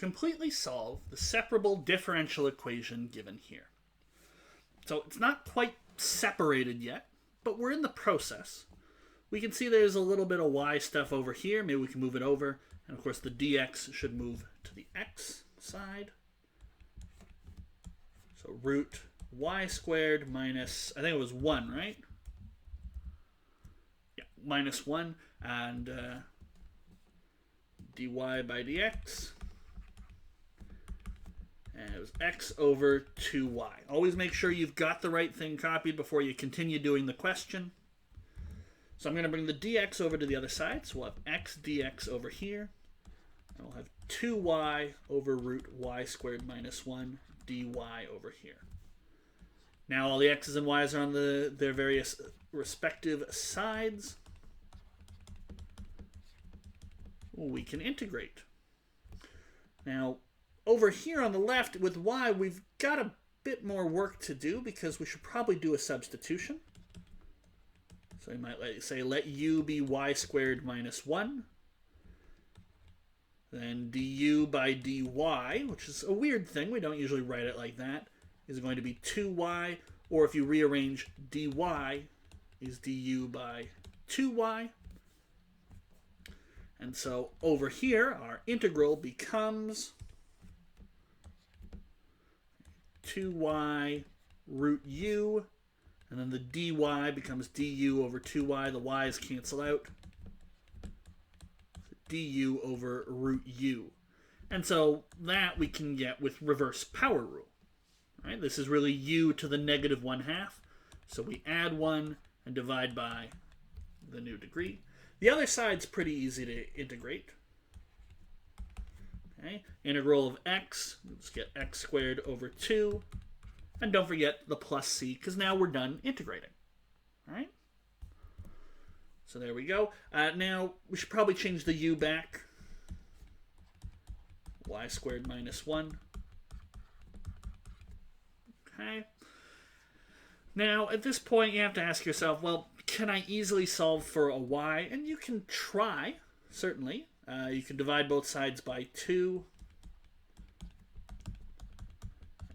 completely solve the separable differential equation given here. So it's not quite separated yet, but we're in the process. We can see there's a little bit of y stuff over here. Maybe we can move it over. And of course the dx should move to the x side. So root y squared minus, I think it was 1, right? Yeah, minus 1. And dy by dx. And it was x over 2y. Always make sure you've got the right thing copied before you continue doing the question. So I'm going to bring the dx over to the other side. So we'll have x dx over here. And we'll have 2y over root y squared minus 1 dy over here. Now all the x's and y's are on their various respective sides. We can integrate. Now, over here on the left with y, we've got a bit more work to do because we should probably do a substitution. So you might say let u be y squared minus 1. Then du by dy, which is a weird thing, we don't usually write it like that, is going to be 2y, or if you rearrange dy is du by 2y. And so over here, our integral becomes 2y root u, and then the dy becomes du over 2y. The y's cancel out. Du over root u. And so that we can get with reverse power rule. Right? This is really u to the negative 1/2. So we add 1 and divide by the new degree. The other side's pretty easy to integrate. Okay? Integral of x, let's get x squared over 2. And don't forget the plus c, because now we're done integrating. All right? So there we go. Now, we should probably change the u back. Y squared minus 1. Okay. Now, at this point, you have to ask yourself, well, can I easily solve for a y? And you can try, certainly. You can divide both sides by 2.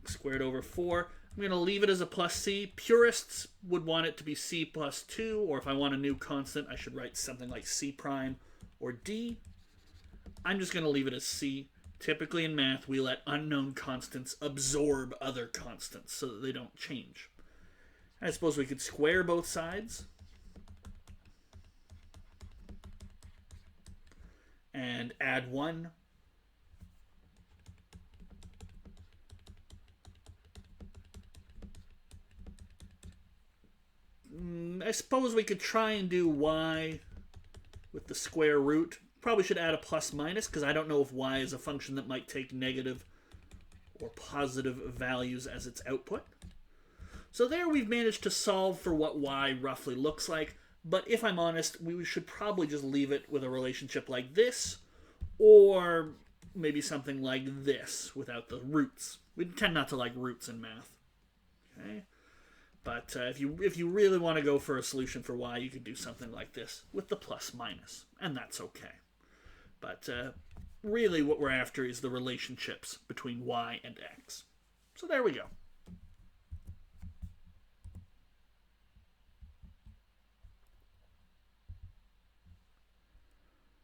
X squared over 4. I'm going to leave it as a plus c. Purists would want it to be c plus 2, or if I want a new constant, I should write something like c prime or d. I'm just going to leave it as c. Typically in math, we let unknown constants absorb other constants so that they don't change. I suppose we could square both sides. And add 1. I suppose we could try and do y with the square root. Probably should add a plus minus because I don't know if y is a function that might take negative or positive values as its output. So there we've managed to solve for what y roughly looks like. But if I'm honest, we should probably just leave it with a relationship like this, or maybe something like this without the roots. We tend not to like roots in math. Okay? But if you really want to go for a solution for y, you could do something like this with the plus minus, and that's okay. But really what we're after is the relationships between y and x. So there we go.